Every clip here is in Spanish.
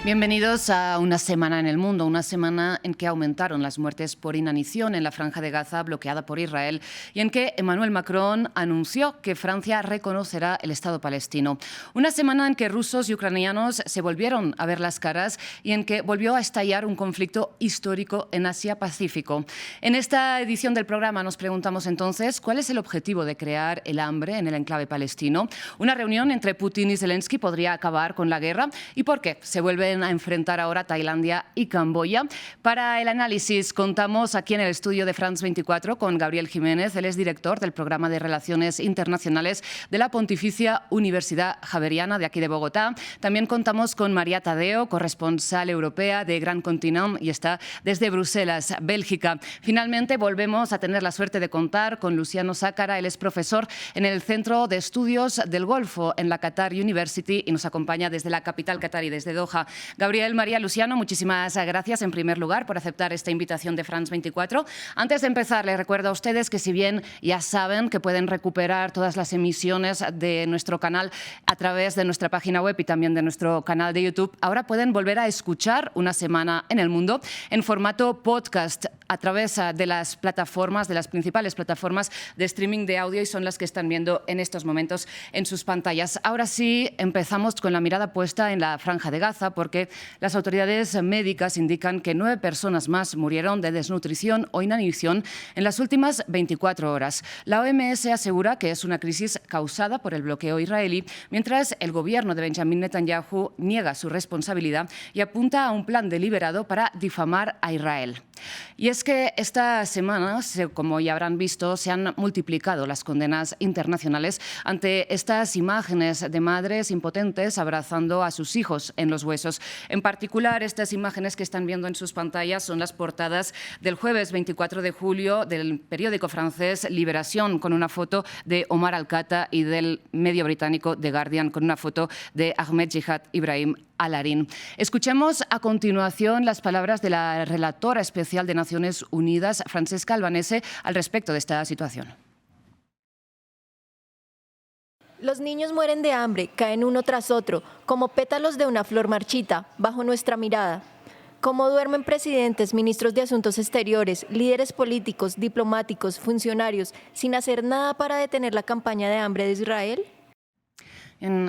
Bienvenidos a una semana en el mundo, una semana en que aumentaron las muertes por inanición en la Franja de Gaza bloqueada por Israel y en que Emmanuel Macron anunció que Francia reconocerá el Estado palestino. Una semana en que rusos y ucranianos se volvieron a ver las caras y en que volvió a estallar un conflicto histórico en Asia-Pacífico. En esta edición del programa nos preguntamos entonces cuál es el objetivo de crear el hambre en el enclave palestino. Una reunión entre Putin y Zelensky podría acabar con la guerra y por qué se vuelven a enfrentar ahora Tailandia y Camboya. Para el análisis contamos aquí en el estudio de France 24 con Gabriel Jiménez, él es director del Programa de Relaciones Internacionales de la Pontificia Universidad Javeriana de aquí de Bogotá. También contamos con María Tadeo, corresponsal europea de Gran Continent y está desde Bruselas, Bélgica. Finalmente volvemos a tener la suerte de contar con Luciano Sácara, él es profesor en el Centro de Estudios del Golfo en la Qatar University y nos acompaña desde la capital qatarí, desde Doha. Gabriel, María, Luciano, muchísimas gracias en primer lugar por aceptar esta invitación de France 24. Antes de empezar, les recuerdo a ustedes que si bien ya saben que pueden recuperar todas las emisiones de nuestro canal a través de nuestra página web y también de nuestro canal de YouTube, ahora pueden volver a escuchar Una semana en el mundo en formato podcast a través de las plataformas, de las principales plataformas de streaming de audio y son las que están viendo en estos momentos en sus pantallas. Ahora sí, empezamos con la mirada puesta en la Franja de Gaza porque las autoridades médicas indican que 9 personas más murieron de desnutrición o inanición en las últimas 24 horas. La OMS asegura que es una crisis causada por el bloqueo israelí, mientras el gobierno de Benjamin Netanyahu niega su responsabilidad y apunta a un plan deliberado para difamar a Israel. Y es que esta semana, como ya habrán visto, se han multiplicado las condenas internacionales ante estas imágenes de madres impotentes abrazando a sus hijos en los huesos. En particular, estas imágenes que están viendo en sus pantallas son las portadas del jueves 24 de julio del periódico francés Libération, con una foto de Omar Al-Khatta, y del medio británico The Guardian, con una foto de Ahmed Jihad Ibrahim Alarin. Escuchemos a continuación las palabras de la relatora especial de Naciones Unidas, Francesca Albanese, al respecto de esta situación. Los niños mueren de hambre, caen uno tras otro, como pétalos de una flor marchita, bajo nuestra mirada. ¿Cómo duermen presidentes, ministros de Asuntos Exteriores, líderes políticos, diplomáticos, funcionarios, sin hacer nada para detener la campaña de hambre de Israel?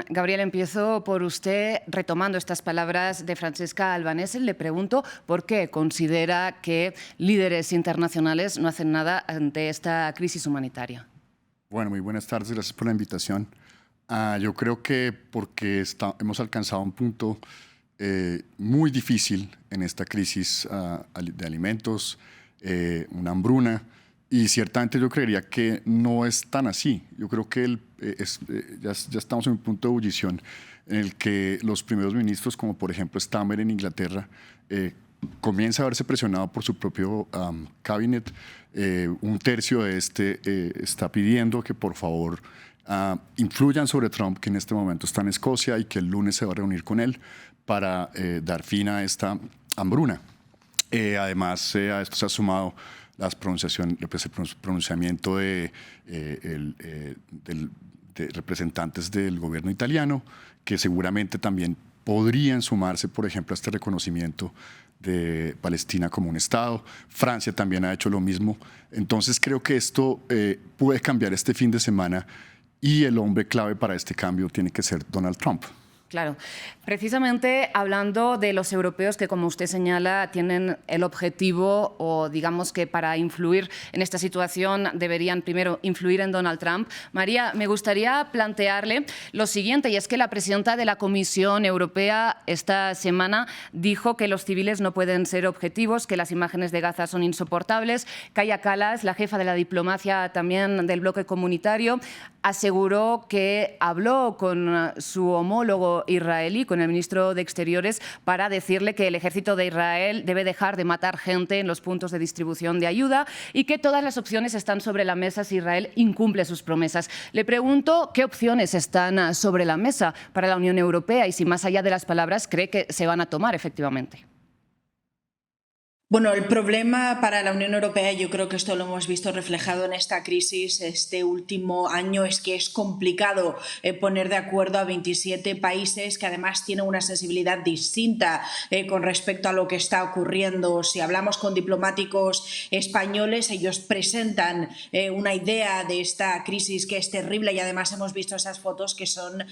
Gabriel, empiezo por usted retomando estas palabras de Francesca Albanese. Le pregunto por qué considera que líderes internacionales no hacen nada ante esta crisis humanitaria. Bueno, muy buenas tardes, gracias por la invitación. Yo creo que porque hemos alcanzado un punto muy difícil en esta crisis de alimentos, una hambruna, y ciertamente yo creería que no es tan así. Yo creo que ya estamos en un punto de ebullición en el que los primeros ministros, como por ejemplo Starmer en Inglaterra, comienza a verse presionado por su propio cabinet. Un tercio de está pidiendo que por favor influyan sobre Trump, que en este momento está en Escocia y que el lunes se va a reunir con él para dar fin a esta hambruna. Además, a esto se ha sumado el pronunciamiento de representantes del gobierno italiano, que seguramente también podrían sumarse, por ejemplo, a este reconocimiento de Palestina como un Estado. Francia también ha hecho lo mismo. Entonces creo que esto puede cambiar este fin de semana y el hombre clave para este cambio tiene que ser Donald Trump. Claro. Precisamente hablando de los europeos que, como usted señala, tienen el objetivo o digamos que para influir en esta situación deberían primero influir en Donald Trump. María, me gustaría plantearle lo siguiente, y es que la presidenta de la Comisión Europea esta semana dijo que los civiles no pueden ser objetivos, que las imágenes de Gaza son insoportables. Kaja Kallas, la jefa de la diplomacia también del bloque comunitario, aseguró que habló con su homólogo israelí, con el ministro de Exteriores, para decirle que el ejército de Israel debe dejar de matar gente en los puntos de distribución de ayuda y que todas las opciones están sobre la mesa si Israel incumple sus promesas. Le pregunto qué opciones están sobre la mesa para la Unión Europea y si más allá de las palabras cree que se van a tomar efectivamente. Bueno, el problema para la Unión Europea, yo creo que esto lo hemos visto reflejado en esta crisis este último año, es que es complicado poner de acuerdo a 27 países que además tienen una sensibilidad distinta con respecto a lo que está ocurriendo. Si hablamos con diplomáticos españoles, ellos presentan una idea de esta crisis que es terrible y además hemos visto esas fotos que son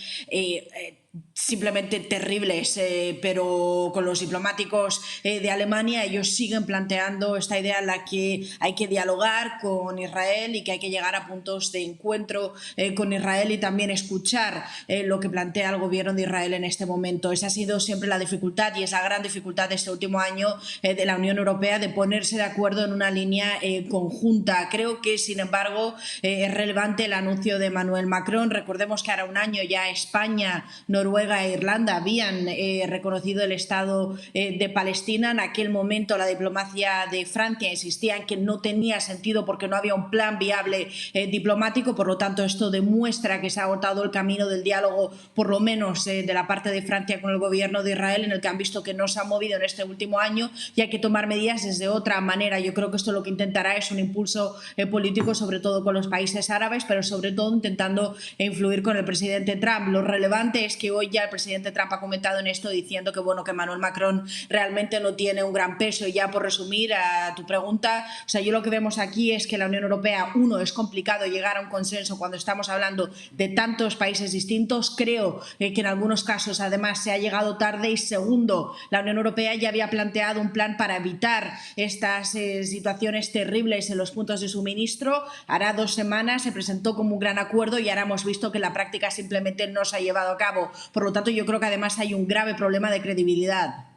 simplemente terribles, pero con los diplomáticos de Alemania ellos siguen planteando esta idea en la que hay que dialogar con Israel y que hay que llegar a puntos de encuentro con Israel y también escuchar lo que plantea el gobierno de Israel en este momento. Esa ha sido siempre la dificultad y es la gran dificultad de este último año de la Unión Europea, de ponerse de acuerdo en una línea conjunta. Creo que, sin embargo, es relevante el anuncio de Emmanuel Macron. Recordemos que ahora un año ya España, Noruega e Irlanda habían reconocido el Estado de Palestina. En aquel momento la diplomacia de Francia insistía en que no tenía sentido porque no había un plan viable diplomático. Por lo tanto, esto demuestra que se ha agotado el camino del diálogo, por lo menos de la parte de Francia con el gobierno de Israel, en el que han visto que no se ha movido en este último año y hay que tomar medidas desde otra manera. Yo creo que esto lo que intentará es un impulso político, sobre todo con los países árabes, pero sobre todo intentando influir con el presidente Trump. Lo relevante es que hoy ya el presidente Trump ha comentado en esto diciendo que, bueno, que Emmanuel Macron realmente no tiene un gran peso. Y ya por resumir a tu pregunta, o sea, yo lo que vemos aquí es que la Unión Europea, uno, es complicado llegar a un consenso cuando estamos hablando de tantos países distintos. Creo que en algunos casos además se ha llegado tarde y segundo, la Unión Europea ya había planteado un plan para evitar estas situaciones terribles en los puntos de suministro. Hará 2 semanas se presentó como un gran acuerdo y ahora hemos visto que en la práctica simplemente no se ha llevado a cabo. Por lo tanto, yo creo que además hay un grave problema de credibilidad.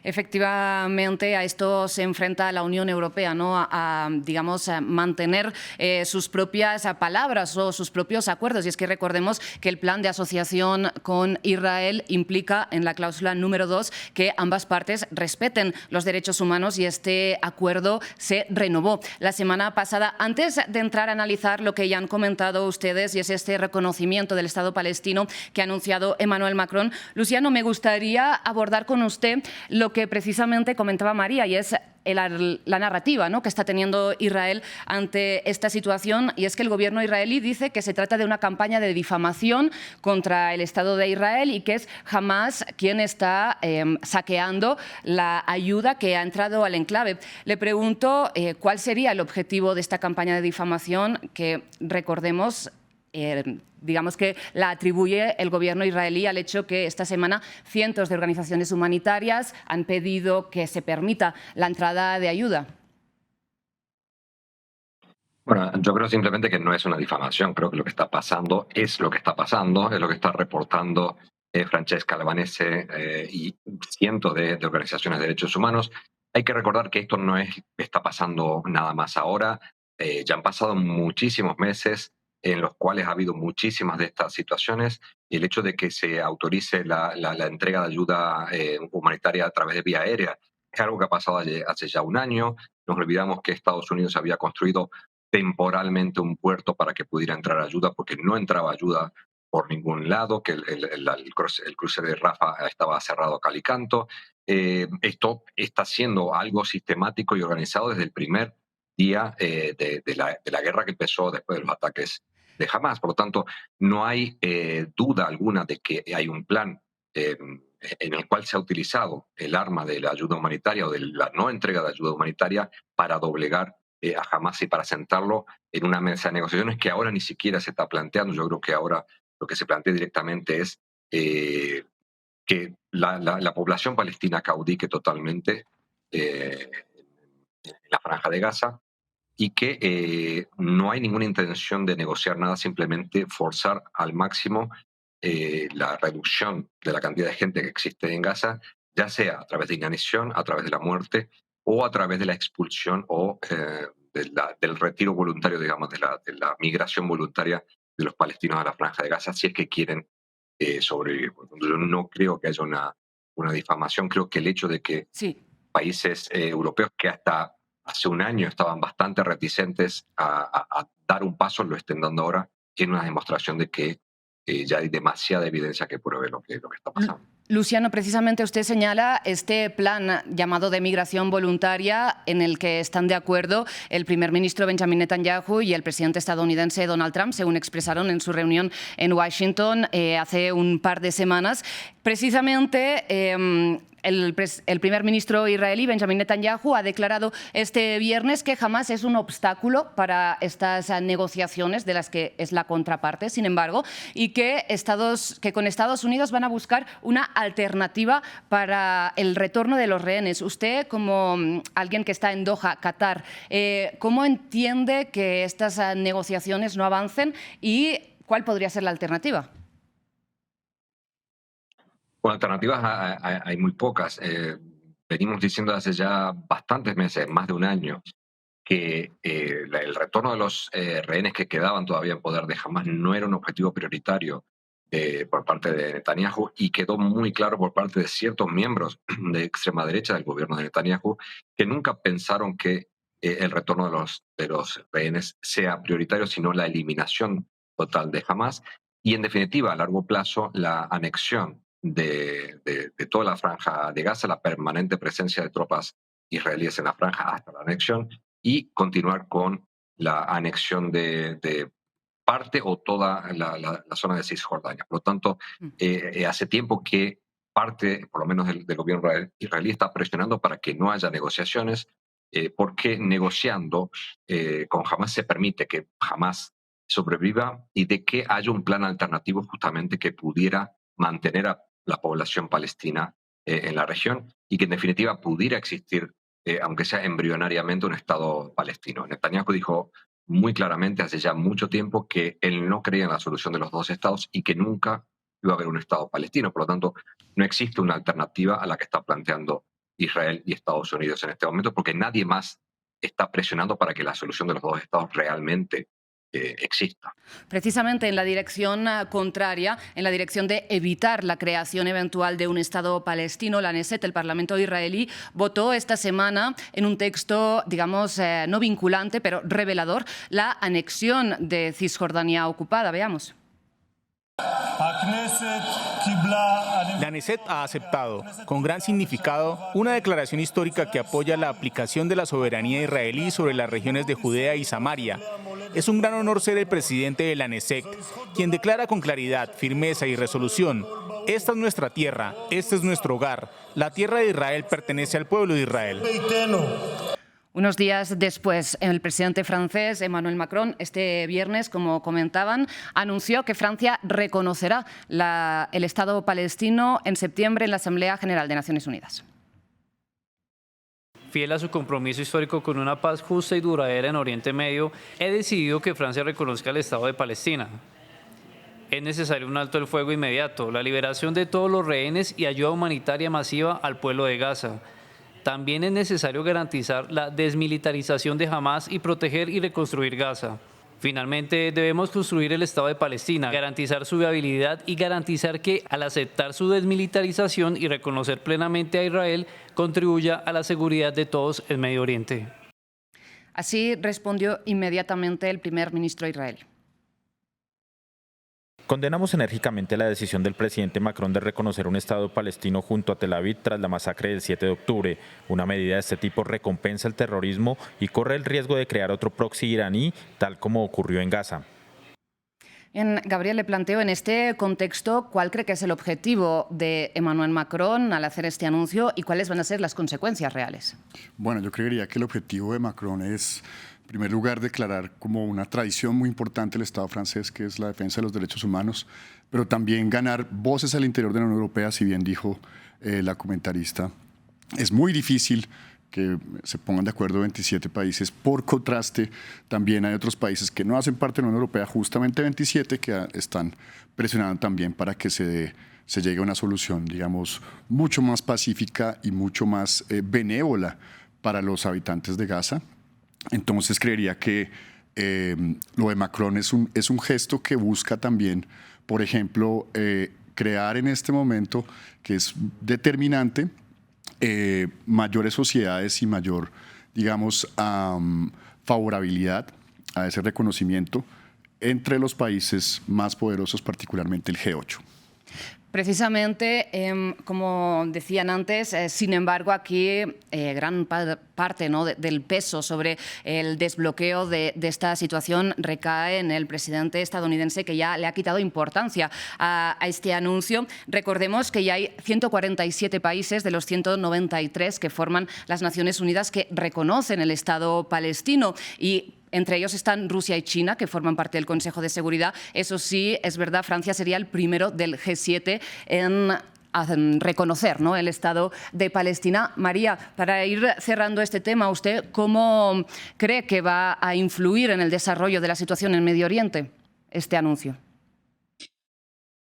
Efectivamente, a esto se enfrenta la Unión Europea, ¿no? Digamos, a mantener sus propias palabras o sus propios acuerdos. Y es que recordemos que el plan de asociación con Israel implica en la cláusula número 2 que ambas partes respeten los derechos humanos y este acuerdo se renovó la semana pasada. Antes de entrar a analizar lo que ya han comentado ustedes y es este reconocimiento del Estado palestino que ha anunciado Emmanuel Macron, Luciano, me gustaría abordar con usted lo que precisamente comentaba María y es la narrativa, ¿no?, que está teniendo Israel ante esta situación, y es que el gobierno israelí dice que se trata de una campaña de difamación contra el Estado de Israel y que es Hamás quien está saqueando la ayuda que ha entrado al enclave. Le pregunto cuál sería el objetivo de esta campaña de difamación que, recordemos, digamos que la atribuye el gobierno israelí al hecho que esta semana cientos de organizaciones humanitarias han pedido que se permita la entrada de ayuda. Bueno, yo creo simplemente que no es una difamación, creo que lo que está pasando es lo que está pasando, es lo que está reportando Francesca Albanese y cientos de organizaciones de derechos humanos. Hay que recordar que esto no está pasando nada más ahora, ya han pasado muchísimos meses en los cuales ha habido muchísimas de estas situaciones y el hecho de que se autorice la entrega de ayuda humanitaria a través de vía aérea es algo que ha pasado hace ya un año. Nos olvidamos que Estados Unidos había construido temporalmente un puerto para que pudiera entrar ayuda, porque no entraba ayuda por ningún lado, que el cruce de Rafa estaba cerrado a cal y canto. Esto está siendo algo sistemático y organizado desde el primer día de la guerra que empezó después de los ataques de Hamas. Por lo tanto, no hay duda alguna de que hay un plan en el cual se ha utilizado el arma de la ayuda humanitaria o de la no entrega de ayuda humanitaria para doblegar a Hamas y para sentarlo en una mesa de negociaciones que ahora ni siquiera se está planteando. Yo creo que ahora lo que se plantea directamente es que la población palestina caudique totalmente en la franja de Gaza y que no hay ninguna intención de negociar nada, simplemente forzar al máximo la reducción de la cantidad de gente que existe en Gaza, ya sea a través de inanición, a través de la muerte o a través de la expulsión o del retiro voluntario, digamos, de la migración voluntaria de los palestinos a la franja de Gaza, si es que quieren sobrevivir. Yo no creo que haya una difamación, creo que el hecho de que Sí. países europeos que hasta hace un año estaban bastante reticentes a dar un paso, lo estén dando ahora, es una demostración de que ya hay demasiada evidencia que pruebe lo que está pasando. Luciano, precisamente usted señala este plan llamado de migración voluntaria en el que están de acuerdo el primer ministro Benjamin Netanyahu y el presidente estadounidense Donald Trump, según expresaron en su reunión en Washington hace un par de semanas. Precisamente el primer ministro israelí, Benjamin Netanyahu, ha declarado este viernes que Hamás es un obstáculo para estas negociaciones de las que es la contraparte, sin embargo, y que con Estados Unidos van a buscar una alternativa para el retorno de los rehenes. Usted, como alguien que está en Doha, Qatar, ¿cómo entiende que estas negociaciones no avancen y cuál podría ser la alternativa? Bueno, alternativas hay muy pocas. Venimos diciendo hace ya bastantes meses, más de un año, que el retorno de los rehenes que quedaban todavía en poder de Hamás no era un objetivo prioritario por parte de Netanyahu, y quedó muy claro por parte de ciertos miembros de extrema derecha del gobierno de Netanyahu que nunca pensaron que el retorno de los rehenes sea prioritario, sino la eliminación total de Hamás y, en definitiva, a largo plazo, la anexión de toda la franja de Gaza, la permanente presencia de tropas israelíes en la franja hasta la anexión, y continuar con la anexión de parte o toda la zona de Cisjordania. Por lo tanto, hace tiempo que parte, por lo menos del gobierno israelí, está presionando para que no haya negociaciones, porque negociando con Hamás se permite que Hamás sobreviva y de que haya un plan alternativo justamente que pudiera mantener a la población palestina en la región y que en definitiva pudiera existir, aunque sea embrionariamente, un Estado palestino. Netanyahu dijo muy claramente hace ya mucho tiempo que él no creía en la solución de los dos estados y que nunca iba a haber un Estado palestino. Por lo tanto, no existe una alternativa a la que está planteando Israel y Estados Unidos en este momento, porque nadie más está presionando para que la solución de los dos estados realmente exista. Precisamente en la dirección contraria, en la dirección de evitar la creación eventual de un Estado palestino, la Knesset, el Parlamento israelí, votó esta semana en un texto, digamos, no vinculante, pero revelador, la anexión de Cisjordania ocupada. Veamos. La Knesset ha aceptado, con gran significado, una declaración histórica que apoya la aplicación de la soberanía israelí sobre las regiones de Judea y Samaria. Es un gran honor ser el presidente de la Knesset, quien declara con claridad, firmeza y resolución: esta es nuestra tierra, este es nuestro hogar, la tierra de Israel pertenece al pueblo de Israel. Unos días después, el presidente francés Emmanuel Macron, este viernes, como comentaban, anunció que Francia reconocerá el Estado palestino en septiembre en la Asamblea General de Naciones Unidas. Fiel a su compromiso histórico con una paz justa y duradera en Oriente Medio, he decidido que Francia reconozca el Estado de Palestina. Es necesario un alto el fuego inmediato, la liberación de todos los rehenes y ayuda humanitaria masiva al pueblo de Gaza. También es necesario garantizar la desmilitarización de Hamás y proteger y reconstruir Gaza. Finalmente, debemos construir el Estado de Palestina, garantizar su viabilidad y garantizar que, al aceptar su desmilitarización y reconocer plenamente a Israel, contribuya a la seguridad de todos en Medio Oriente. Así respondió inmediatamente el primer ministro israelí. Condenamos enérgicamente la decisión del presidente Macron de reconocer un Estado palestino junto a Tel Aviv tras la masacre del 7 de octubre. Una medida de este tipo recompensa el terrorismo y corre el riesgo de crear otro proxy iraní, tal como ocurrió en Gaza. Gabriel, le planteo en este contexto cuál cree que es el objetivo de Emmanuel Macron al hacer este anuncio y cuáles van a ser las consecuencias reales. Bueno, yo creería que el objetivo de Macron es, en primer lugar, declarar como una tradición muy importante el Estado francés, que es la defensa de los derechos humanos, pero también ganar voces al interior de la Unión Europea, si bien dijo la comentarista. Es muy difícil que se pongan de acuerdo 27 países. Por contraste, también hay otros países que no hacen parte de la Unión Europea, justamente 27, que están presionando también para que se llegue a una solución, digamos, mucho más pacífica y mucho más benévola para los habitantes de Gaza. Entonces creería que lo de Macron es un gesto que busca también, por ejemplo, crear en este momento, que es determinante, mayores sociedades y mayor, digamos, favorabilidad a ese reconocimiento entre los países más poderosos, particularmente el G8. Precisamente, como decían antes, sin embargo, aquí gran parte, ¿no?, del peso sobre el desbloqueo de esta situación recae en el presidente estadounidense, que ya le ha quitado importancia a este anuncio. Recordemos que ya hay 147 países de los 193 que forman las Naciones Unidas que reconocen el Estado palestino, y entre ellos están Rusia y China, que forman parte del Consejo de Seguridad. Eso sí, es verdad, Francia sería el primero del G7 en reconocer, ¿no?, el Estado de Palestina. María, para ir cerrando este tema, ¿usted cómo cree que va a influir en el desarrollo de la situación en Medio Oriente este anuncio?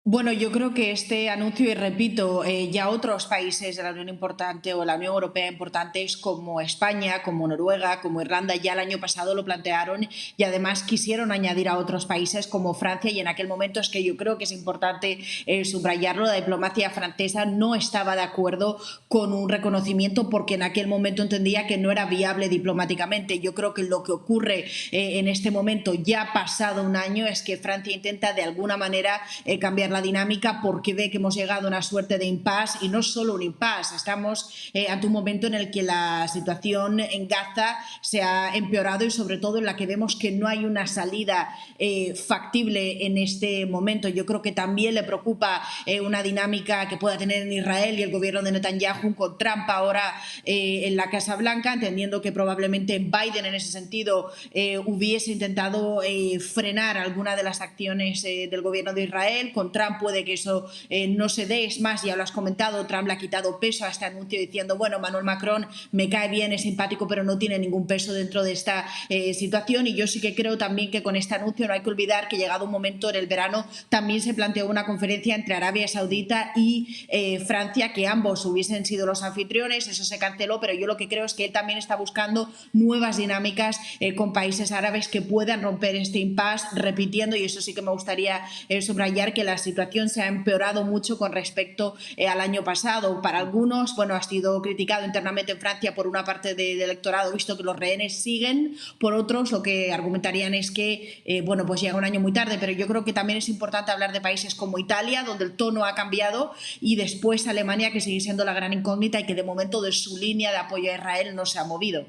Bueno, yo creo que este anuncio, y repito, ya otros países de la Unión importante o la Unión Europea importantes como España, como Noruega, como Irlanda, ya el año pasado lo plantearon y además quisieron añadir a otros países como Francia, y en aquel momento es que yo creo que es importante subrayarlo, la diplomacia francesa no estaba de acuerdo con un reconocimiento porque en aquel momento entendía que no era viable diplomáticamente. Yo creo que lo que ocurre en este momento, ya pasado un año, es que Francia intenta de alguna manera cambiar la dinámica porque ve que hemos llegado a una suerte de impasse, y no solo un impasse, estamos ante un momento en el que la situación en Gaza se ha empeorado y sobre todo en la que vemos que no hay una salida factible en este momento. Yo creo que también le preocupa una dinámica que pueda tener en Israel y el gobierno de Netanyahu con Trump ahora en la Casa Blanca, entendiendo que probablemente Biden en ese sentido hubiese intentado frenar alguna de las acciones del gobierno de Israel. Con Trump puede que eso no se dé. Es más, ya lo has comentado, Trump le ha quitado peso a este anuncio diciendo, bueno, Emmanuel Macron me cae bien, es simpático, pero no tiene ningún peso dentro de esta situación. Y yo sí que creo también que con este anuncio no hay que olvidar que llegado un momento en el verano también se planteó una conferencia entre Arabia Saudita y Francia, que ambos hubiesen sido los anfitriones. Eso se canceló, pero yo lo que creo es que él también está buscando nuevas dinámicas con países árabes que puedan romper este impasse, repitiendo, y eso sí que me gustaría subrayar, que la situación se ha empeorado mucho con respecto al año pasado. Para algunos, bueno, ha sido criticado internamente en Francia por una parte del electorado, visto que los rehenes siguen. Por otros, lo que argumentarían es que, bueno, pues llega un año muy tarde, pero yo creo que también es importante hablar de países como Italia, donde el tono ha cambiado, y después Alemania, que sigue siendo la gran incógnita y que de momento de su línea de apoyo a Israel no se ha movido.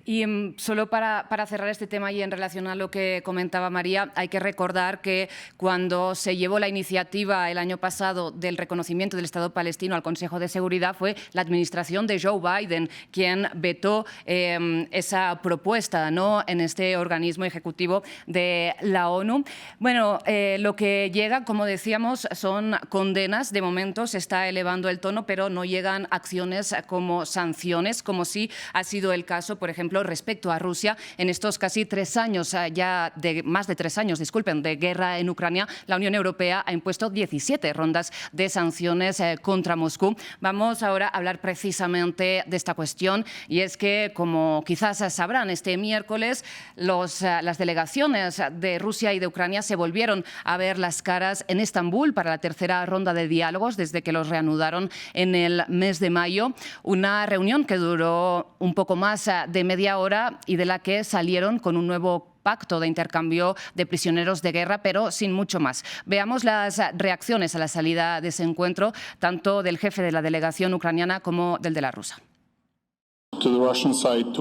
Y solo para cerrar este tema y en relación a lo que comentaba María, hay que recordar que cuando se llevó la iniciativa el año pasado del reconocimiento del Estado palestino al Consejo de Seguridad, fue la administración de Joe Biden quien vetó esa propuesta, ¿no?, en este organismo ejecutivo de la ONU. Bueno, lo que llega, como decíamos, son condenas. De momento se está elevando el tono, pero no llegan acciones como sanciones, como sí ha sido el caso, por ejemplo, respecto a Rusia. En estos casi 3 años, ya de más de 3 años, disculpen, de guerra en Ucrania, la Unión Europea ha impuesto 17 rondas de sanciones contra Moscú. Vamos ahora a hablar precisamente de esta cuestión, y es que, como quizás sabrán, este miércoles las delegaciones de Rusia y de Ucrania se volvieron a ver las caras en Estambul para la tercera ronda de diálogos desde que los reanudaron en el mes de mayo. Una reunión que duró un poco más de media hora y de la que salieron con un nuevo pacto de intercambio de prisioneros de guerra, pero sin mucho más. Veamos las reacciones a la salida de ese encuentro, tanto del jefe de la delegación ucraniana como del de la rusa.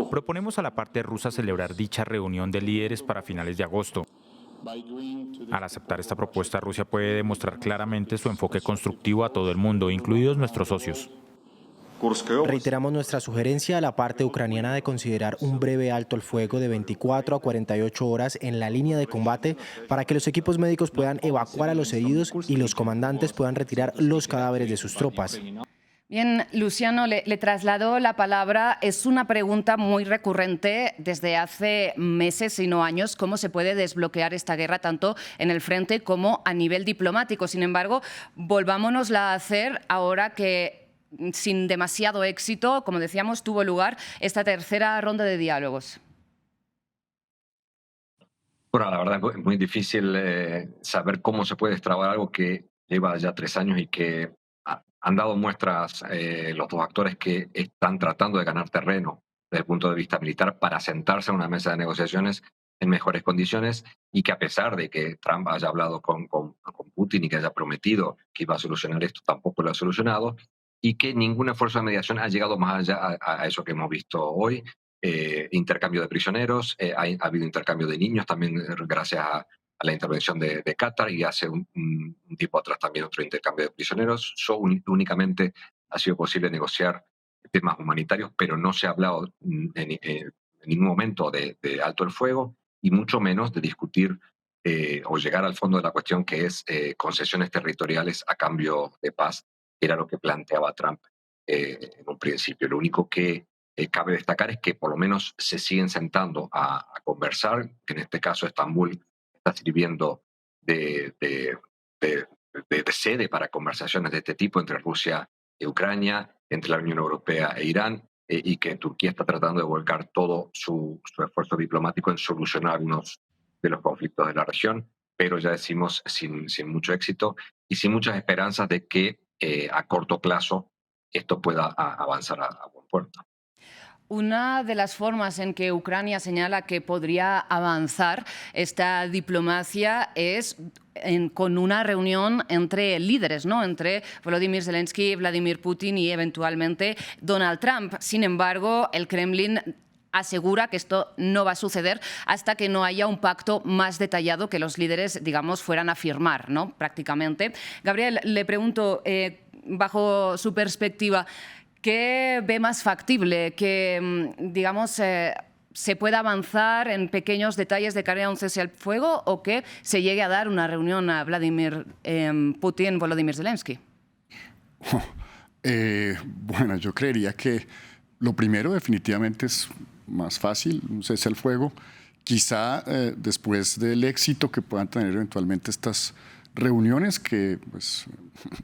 Proponemos a la parte rusa celebrar dicha reunión de líderes para finales de agosto. Al aceptar esta propuesta, Rusia puede demostrar claramente su enfoque constructivo a todo el mundo, incluidos nuestros socios. Reiteramos nuestra sugerencia a la parte ucraniana de considerar un breve alto el fuego de 24 a 48 horas en la línea de combate para que los equipos médicos puedan evacuar a los heridos y los comandantes puedan retirar los cadáveres de sus tropas. Bien, Luciano, le traslado la palabra. Es una pregunta muy recurrente desde hace meses, si no años, cómo se puede desbloquear esta guerra tanto en el frente como a nivel diplomático. Sin embargo, volvámonosla a hacer ahora que, sin demasiado éxito, como decíamos, tuvo lugar esta tercera ronda de diálogos. Bueno, la verdad es muy difícil saber cómo se puede destrabar algo que lleva ya 3 años y que han dado muestras los dos actores que están tratando de ganar terreno desde el punto de vista militar para sentarse en una mesa de negociaciones en mejores condiciones y que a pesar de que Trump haya hablado con Putin y que haya prometido que iba a solucionar esto, tampoco lo ha solucionado, y que ningún esfuerzo de mediación ha llegado más allá a eso que hemos visto hoy. Intercambio de prisioneros, ha habido intercambio de niños también gracias a la intervención de Qatar, y hace un tiempo atrás también otro intercambio de prisioneros. Únicamente ha sido posible negociar temas humanitarios, pero no se ha hablado en ningún momento de alto el fuego, y mucho menos de discutir o llegar al fondo de la cuestión, que es concesiones territoriales a cambio de paz, que era lo que planteaba Trump en un principio. Lo único que cabe destacar es que por lo menos se siguen sentando a conversar, que en este caso Estambul está sirviendo de sede para conversaciones de este tipo entre Rusia y Ucrania, entre la Unión Europea e Irán, y que Turquía está tratando de volcar todo su esfuerzo diplomático en solucionar unos de los conflictos de la región, pero ya decimos sin mucho éxito y sin muchas esperanzas de que a corto plazo esto pueda avanzar a buen puerto. Una de las formas en que Ucrania señala que podría avanzar esta diplomacia es con una reunión entre líderes, ¿no? Entre Volodymyr Zelensky, Vladimir Putin y eventualmente Donald Trump. Sin embargo, el Kremlin asegura que esto no va a suceder hasta que no haya un pacto más detallado que los líderes, digamos, fueran a firmar, ¿no? Prácticamente. Gabriel, le pregunto, bajo su perspectiva, ¿qué ve más factible? ¿Que, digamos, se pueda avanzar en pequeños detalles de cara a un cese al fuego, o que se llegue a dar una reunión a Vladimir Putin, Volodymyr Zelensky? Bueno, yo creería que lo primero definitivamente es más fácil, un cese al fuego. Quizá después del éxito que puedan tener eventualmente estas reuniones, que pues,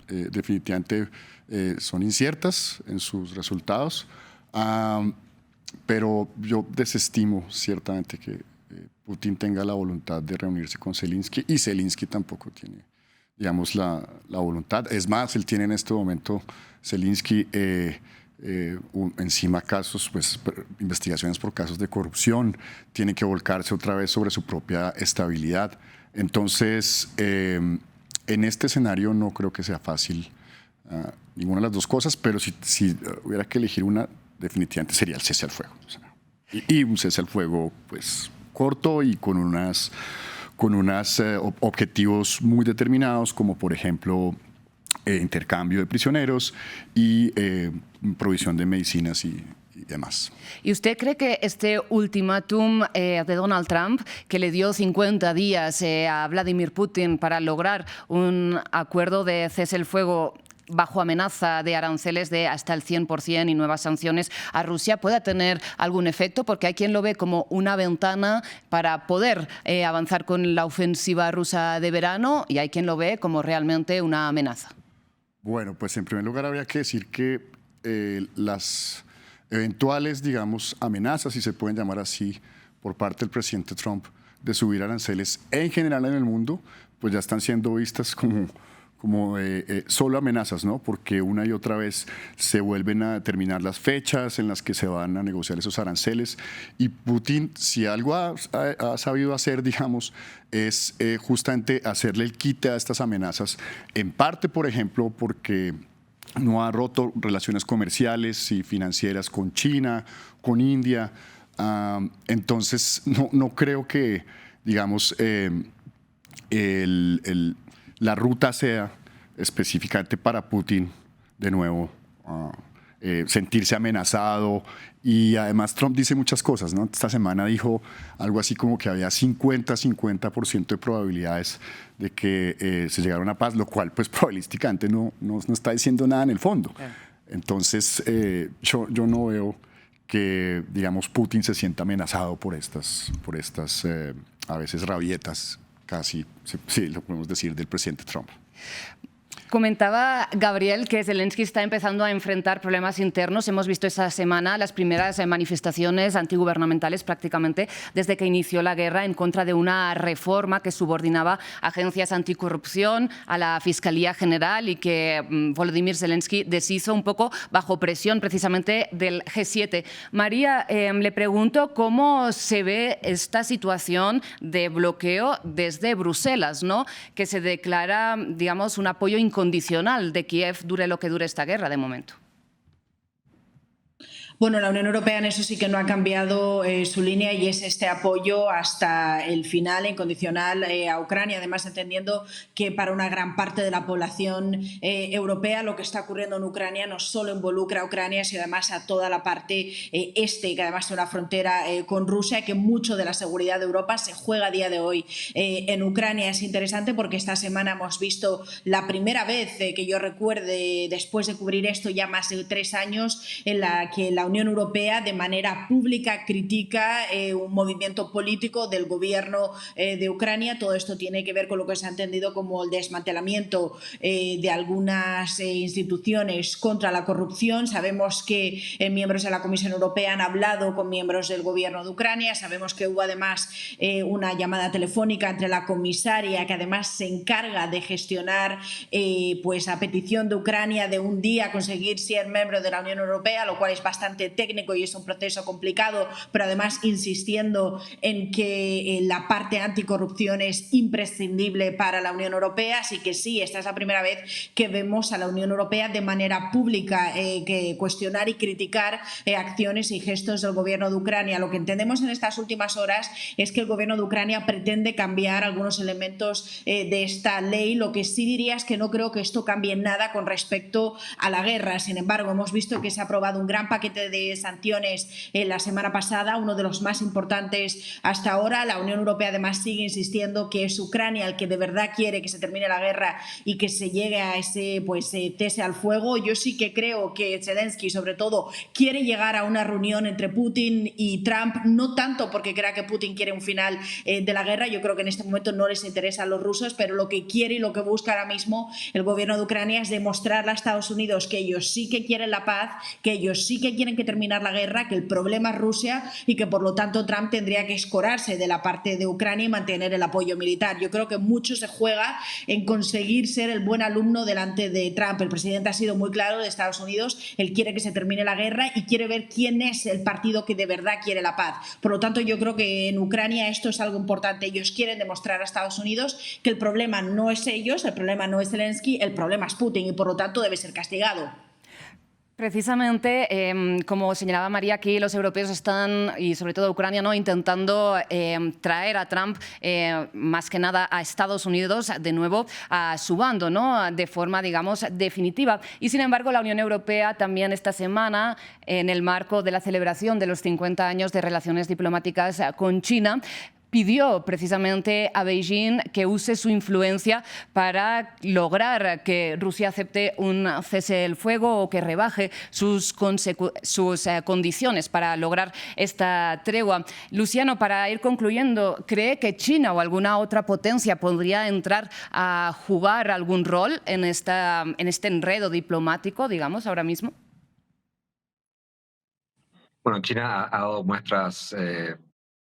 definitivamente son inciertas en sus resultados, pero yo desestimo ciertamente que Putin tenga la voluntad de reunirse con Zelensky, y Zelensky tampoco tiene, digamos, la voluntad. Es más, él tiene en este momento, Zelensky, encima casos, pues, investigaciones por casos de corrupción, tiene que volcarse otra vez sobre su propia estabilidad. Entonces, en este escenario no creo que sea fácil ninguna de las dos cosas, pero si hubiera que elegir una, definitivamente sería el cese al fuego. O sea, y un cese al fuego pues, corto y con unos objetivos muy determinados, como por ejemplo intercambio de prisioneros y provisión de medicinas y demás. ¿Y usted cree que este ultimátum de Donald Trump, que le dio 50 días a Vladimir Putin para lograr un acuerdo de cese al fuego bajo amenaza de aranceles de hasta el 100% y nuevas sanciones a Rusia, pueda tener algún efecto? Porque hay quien lo ve como una ventana para poder avanzar con la ofensiva rusa de verano, y hay quien lo ve como realmente una amenaza. Bueno, pues en primer lugar habría que decir que las eventuales, digamos, amenazas, si se pueden llamar así, por parte del presidente Trump de subir aranceles en general en el mundo, pues ya están siendo vistas como solo amenazas, ¿no? Porque una y otra vez se vuelven a determinar las fechas en las que se van a negociar esos aranceles, y Putin, si algo ha sabido hacer, digamos, es justamente hacerle el quite a estas amenazas, en parte, por ejemplo, porque no ha roto relaciones comerciales y financieras con China, con India. Entonces, no creo que, digamos, la ruta sea específicamente para Putin, de nuevo, sentirse amenazado. Y además Trump dice muchas cosas, ¿no? Esta semana dijo algo así como que había 50% de probabilidades de que se llegara a una paz, lo cual pues probabilísticamente no está diciendo nada en el fondo. Entonces yo no veo que, digamos, Putin se sienta amenazado por estas a veces rabietas, casi, sí, lo podemos decir, del presidente Trump. Comentaba Gabriel que Zelensky está empezando a enfrentar problemas internos. Hemos visto esta semana las primeras manifestaciones antigubernamentales prácticamente desde que inició la guerra en contra de una reforma que subordinaba agencias anticorrupción a la Fiscalía General y que Volodymyr Zelensky deshizo un poco bajo presión precisamente del G7. María, le pregunto cómo se ve esta situación de bloqueo desde Bruselas, ¿no? Que se declara, digamos, un apoyo incondicional de Kiev dure lo que dure esta guerra de momento. Bueno, la Unión Europea en eso sí que no ha cambiado su línea y es este apoyo hasta el final incondicional a Ucrania, además entendiendo que para una gran parte de la población europea lo que está ocurriendo en Ucrania no solo involucra a Ucrania, sino además a toda la parte este, que además tiene una frontera con Rusia, que mucho de la seguridad de Europa se juega a día de hoy en Ucrania. Es interesante porque esta semana hemos visto la primera vez que yo recuerde, después de cubrir esto ya más de 3 años, en la que la Unión Europea de manera pública critica un movimiento político del gobierno de Ucrania. Todo esto tiene que ver con lo que se ha entendido como el desmantelamiento de algunas instituciones contra la corrupción. Sabemos que miembros de la Comisión Europea han hablado con miembros del gobierno de Ucrania. Sabemos que hubo además una llamada telefónica entre la comisaria, que además se encarga de gestionar pues a petición de Ucrania de un día conseguir ser miembro de la Unión Europea, lo cual es bastante técnico y es un proceso complicado, pero además insistiendo en que la parte anticorrupción es imprescindible para la Unión Europea. Así que sí, esta es la primera vez que vemos a la Unión Europea de manera pública que cuestionar y criticar acciones y gestos del gobierno de Ucrania. Lo que entendemos en estas últimas horas es que el gobierno de Ucrania pretende cambiar algunos elementos de esta ley. Lo que sí diría es que no creo que esto cambie nada con respecto a la guerra. Sin embargo, hemos visto que se ha aprobado un gran paquete de sanciones la semana pasada, uno de los más importantes hasta ahora. La Unión Europea además sigue insistiendo que es Ucrania el que de verdad quiere que se termine la guerra y que se llegue a ese cese al fuego. Yo sí que creo que Zelensky, sobre todo, quiere llegar a una reunión entre Putin y Trump, no tanto porque crea que Putin quiere un final de la guerra. Yo creo que en este momento no les interesa a los rusos, pero lo que quiere y lo que busca ahora mismo el gobierno de Ucrania es demostrarle a Estados Unidos que ellos sí que quieren la paz, que ellos sí que quieren que terminar la guerra, que el problema es Rusia y que por lo tanto Trump tendría que escorarse de la parte de Ucrania y mantener el apoyo militar. Yo creo que mucho se juega en conseguir ser el buen alumno delante de Trump. El presidente ha sido muy claro de Estados Unidos, él quiere que se termine la guerra y quiere ver quién es el partido que de verdad quiere la paz. Por lo tanto, yo creo que en Ucrania esto es algo importante. Ellos quieren demostrar a Estados Unidos que el problema no es ellos, el problema no es Zelensky, el problema es Putin y por lo tanto debe ser castigado. Precisamente, como señalaba María, aquí los europeos están, y sobre todo Ucrania, ¿no?, intentando traer a Trump, más que nada a Estados Unidos, de nuevo a su bando, ¿no?, de forma, digamos, definitiva. Y sin embargo, la Unión Europea también esta semana, en el marco de la celebración de los 50 años de relaciones diplomáticas con China, pidió precisamente a Beijing que use su influencia para lograr que Rusia acepte un cese del fuego o que rebaje sus condiciones para lograr esta tregua. Luciano, para ir concluyendo, ¿cree que China o alguna otra potencia podría entrar a jugar algún rol en este enredo diplomático, digamos, ahora mismo? Bueno, China ha dado muestras...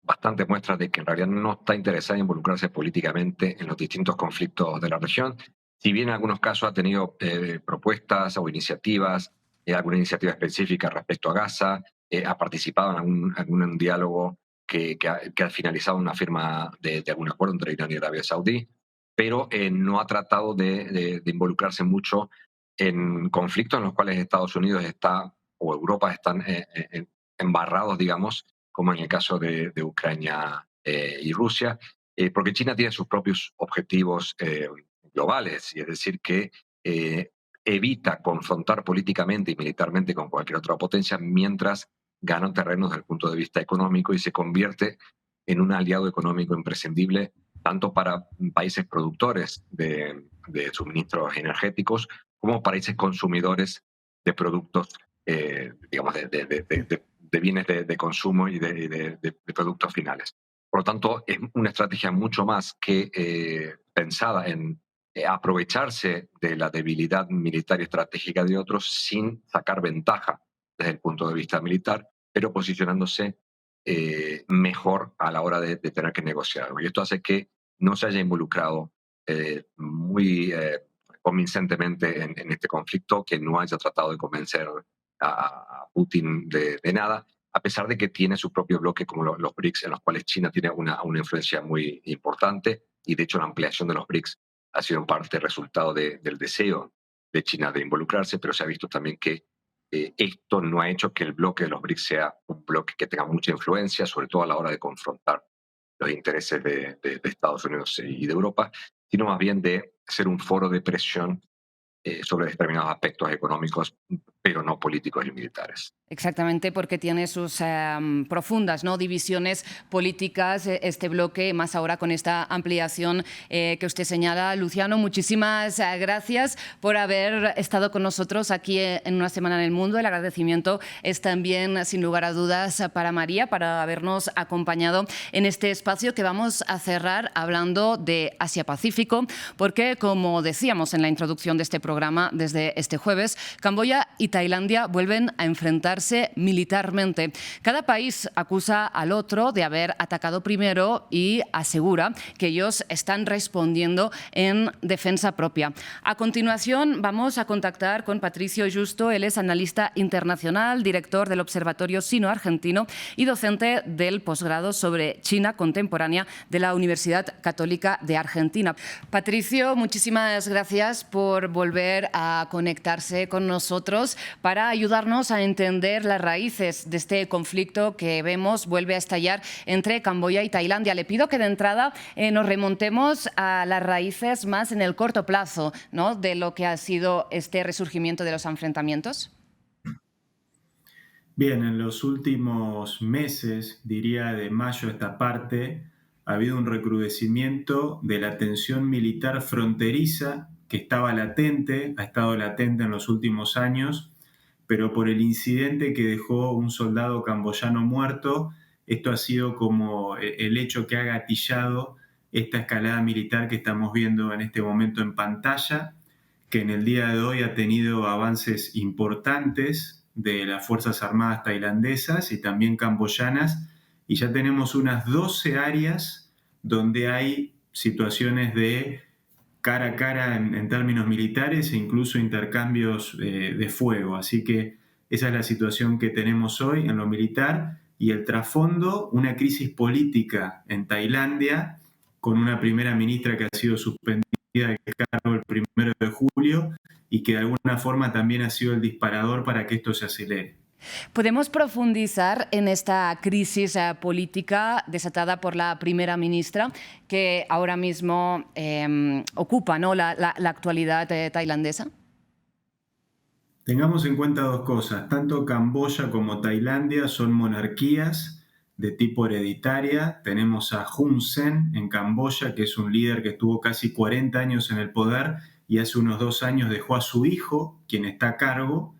bastantes muestras de que en realidad no está interesada en involucrarse políticamente en los distintos conflictos de la región. Si bien en algunos casos ha tenido propuestas o iniciativas, alguna iniciativa específica respecto a Gaza, ha participado en algún diálogo que ha finalizado una firma de algún acuerdo entre Irán y Arabia Saudí, pero no ha tratado de involucrarse mucho en conflictos en los cuales Estados Unidos está o Europa están embarrados, digamos, como en el caso de Ucrania y Rusia, porque China tiene sus propios objetivos globales, y es decir, que evita confrontar políticamente y militarmente con cualquier otra potencia mientras gana terreno desde el punto de vista económico y se convierte en un aliado económico imprescindible tanto para países productores de suministros energéticos como países consumidores de productos, digamos, de bienes de consumo y de productos finales. Por lo tanto, es una estrategia mucho más que pensada en aprovecharse de la debilidad militar y estratégica de otros sin sacar ventaja desde el punto de vista militar, pero posicionándose mejor a la hora de tener que negociar algo. Y esto hace que no se haya involucrado muy convincentemente en este conflicto, que no haya tratado de convencer a Putin de nada, a pesar de que tiene su propio bloque como los BRICS, en los cuales China tiene una influencia muy importante, y de hecho la ampliación de los BRICS ha sido en parte resultado del deseo de China de involucrarse, pero se ha visto también que esto no ha hecho que el bloque de los BRICS sea un bloque que tenga mucha influencia, sobre todo a la hora de confrontar los intereses de Estados Unidos y de Europa, sino más bien de ser un foro de presión sobre determinados aspectos económicos, pero no políticos y militares. Exactamente, porque tiene sus profundas, ¿no?, divisiones políticas, este bloque, más ahora con esta ampliación que usted señala. Luciano, muchísimas gracias por haber estado con nosotros aquí en Una Semana en el Mundo. El agradecimiento es también, sin lugar a dudas, para María, para habernos acompañado en este espacio que vamos a cerrar hablando de Asia-Pacífico, porque, como decíamos en la introducción de este programa, desde este jueves, Camboya y Tailandia vuelven a enfrentarse militarmente. Cada país acusa al otro de haber atacado primero y asegura que ellos están respondiendo en defensa propia. A continuación vamos a contactar con Patricio Justo. Él es analista internacional, director del Observatorio Sino-Argentino y docente del posgrado sobre China contemporánea de la Universidad Católica de Argentina. Patricio, muchísimas gracias por volver a conectarse con nosotros para ayudarnos a entender las raíces de este conflicto que vemos vuelve a estallar entre Camboya y Tailandia. Le pido que de entrada nos remontemos a las raíces más en el corto plazo, ¿no?, de lo que ha sido este resurgimiento de los enfrentamientos. Bien, en los últimos meses, diría de mayo a esta parte, ha habido un recrudecimiento de la tensión militar fronteriza que estaba latente, ha estado latente en los últimos años, pero por el incidente que dejó un soldado camboyano muerto, esto ha sido como el hecho que ha gatillado esta escalada militar que estamos viendo en este momento en pantalla, que en el día de hoy ha tenido avances importantes de las Fuerzas Armadas tailandesas y también camboyanas, y ya tenemos unas 12 áreas donde hay situaciones de cara a cara en términos militares e incluso intercambios de fuego. Así que esa es la situación que tenemos hoy en lo militar, y el trasfondo, una crisis política en Tailandia con una primera ministra que ha sido suspendida del cargo el 1 de julio y que de alguna forma también ha sido el disparador para que esto se acelere. ¿Podemos profundizar en esta crisis política desatada por la primera ministra que ahora mismo ocupa, ¿no?, la actualidad tailandesa? Tengamos en cuenta dos cosas. Tanto Camboya como Tailandia son monarquías de tipo hereditaria. Tenemos a Hun Sen en Camboya, que es un líder que estuvo casi 40 años en el poder y hace unos 2 años dejó a su hijo, quien está a cargo.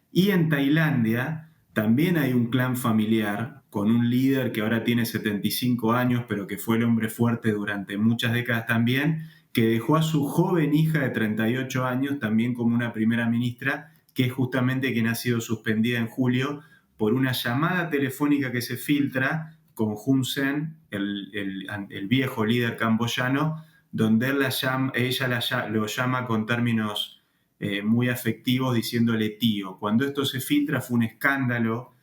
Y en Tailandia también hay un clan familiar con un líder que ahora tiene 75 años, pero que fue el hombre fuerte durante muchas décadas también, que dejó a su joven hija de 38 años también como una primera ministra, que es justamente quien ha sido suspendida en julio por una llamada telefónica que se filtra con Hun Sen, el viejo líder camboyano, donde ella lo llama con términos muy afectivos, diciéndole tío. Cuando esto se filtra fue un escándalo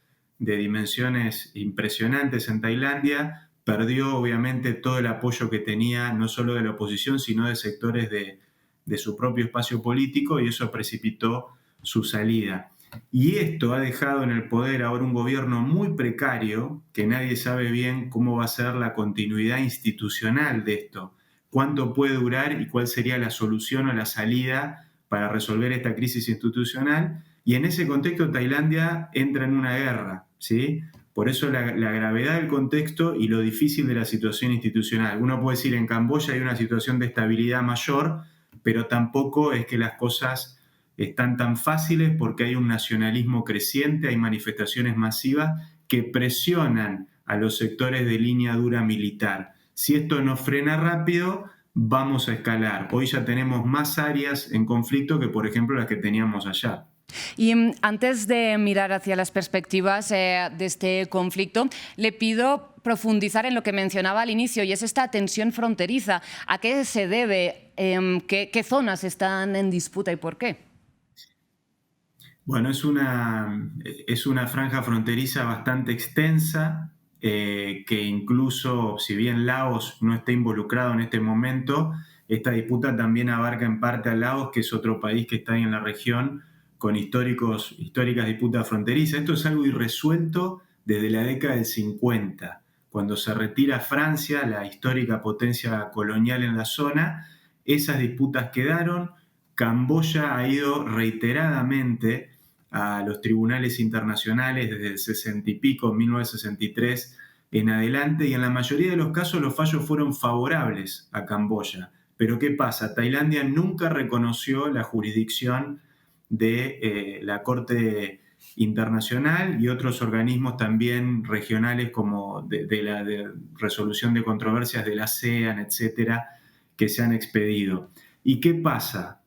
de dimensiones impresionantes en Tailandia. Perdió obviamente todo el apoyo que tenía, no solo de la oposición, sino de sectores de su propio espacio político, y eso precipitó su salida. Y esto ha dejado en el poder ahora un gobierno muy precario, que nadie sabe bien cómo va a ser la continuidad institucional de esto, cuánto puede durar y cuál sería la solución o la salida para resolver esta crisis institucional. Y en ese contexto Tailandia entra en una guerra, ¿sí? Por eso la gravedad del contexto y lo difícil de la situación institucional. Uno puede decir, en Camboya hay una situación de estabilidad mayor, pero tampoco es que las cosas están tan fáciles, porque hay un nacionalismo creciente, hay manifestaciones masivas que presionan a los sectores de línea dura militar. Si esto no frena rápido, vamos a escalar. Hoy ya tenemos más áreas en conflicto que, por ejemplo, las que teníamos allá. Y antes de mirar hacia las perspectivas de este conflicto, le pido profundizar en lo que mencionaba al inicio, y es esta tensión fronteriza. ¿A qué se debe? ¿Qué zonas están en disputa y por qué? Bueno, es una franja fronteriza bastante extensa, que incluso, si bien Laos no está involucrado en este momento, esta disputa también abarca en parte a Laos, que es otro país que está ahí en la región, con históricas disputas fronterizas. Esto es algo irresuelto desde la década del 50, cuando se retira Francia, la histórica potencia colonial en la zona. Esas disputas quedaron. Camboya ha ido reiteradamente a los tribunales internacionales desde el 60 y pico, 1963 en adelante, y en la mayoría de los casos los fallos fueron favorables a Camboya. Pero ¿qué pasa? Tailandia nunca reconoció la jurisdicción de la Corte Internacional y otros organismos también regionales como de resolución de controversias de la ASEAN, etcétera, que se han expedido. ¿Y qué pasa?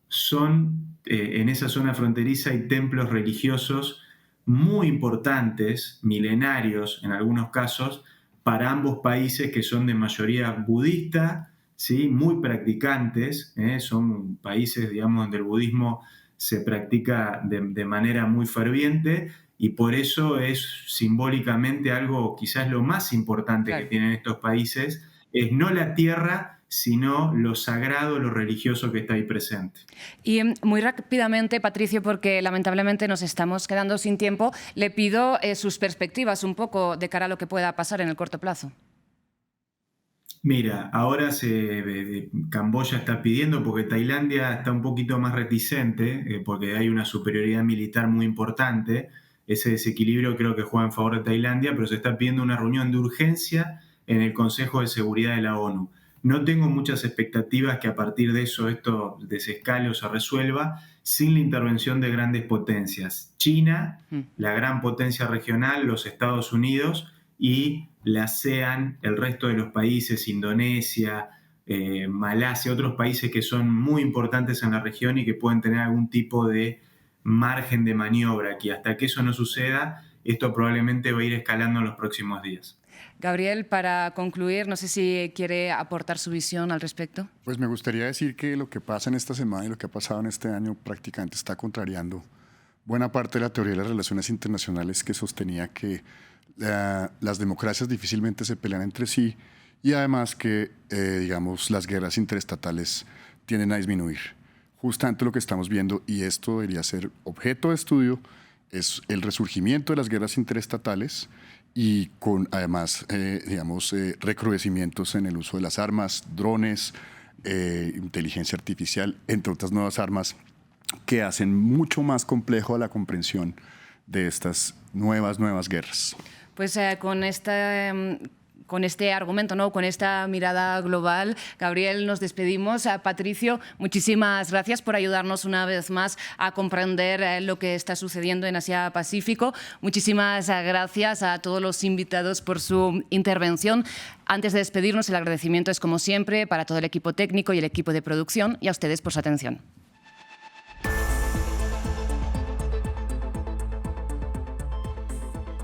En esa zona fronteriza hay templos religiosos muy importantes, milenarios en algunos casos, para ambos países, que son de mayoría budista, ¿sí? Muy practicantes, son países, digamos, donde el budismo se practica de manera muy ferviente, y por eso es simbólicamente algo, quizás lo más importante que tienen estos países, es no la tierra, sino lo sagrado, lo religioso que está ahí presente. Y muy rápidamente, Patricio, porque lamentablemente nos estamos quedando sin tiempo, le pido sus perspectivas un poco de cara a lo que pueda pasar en el corto plazo. Mira, ahora Camboya está pidiendo, porque Tailandia está un poquito más reticente, porque hay una superioridad militar muy importante. Ese desequilibrio creo que juega en favor de Tailandia, pero se está pidiendo una reunión de urgencia en el Consejo de Seguridad de la ONU. No tengo muchas expectativas que a partir de eso esto desescale o se resuelva sin la intervención de grandes potencias. China, la gran potencia regional, los Estados Unidos y la ASEAN, el resto de los países, Indonesia, Malasia, otros países que son muy importantes en la región y que pueden tener algún tipo de margen de maniobra aquí. Hasta que eso no suceda, esto probablemente va a ir escalando en los próximos días. Gabriel, para concluir, no sé si quiere aportar su visión al respecto. Pues me gustaría decir que lo que pasa en esta semana y lo que ha pasado en este año prácticamente está contrariando buena parte de la teoría de las relaciones internacionales, que sostenía que las democracias difícilmente se pelean entre sí, y además que, digamos, las guerras interestatales tienden a disminuir. Justamente lo que estamos viendo, y esto debería ser objeto de estudio, es el resurgimiento de las guerras interestatales, y con además, recrudecimientos en el uso de las armas, drones, inteligencia artificial, entre otras nuevas armas que hacen mucho más complejo la comprensión de estas nuevas guerras. Pues con este argumento, ¿no? Con esta mirada global, Gabriel, nos despedimos. Patricio, muchísimas gracias por ayudarnos una vez más a comprender lo que está sucediendo en Asia-Pacífico. Muchísimas gracias a todos los invitados por su intervención. Antes de despedirnos, el agradecimiento es, como siempre, para todo el equipo técnico y el equipo de producción, y a ustedes por su atención.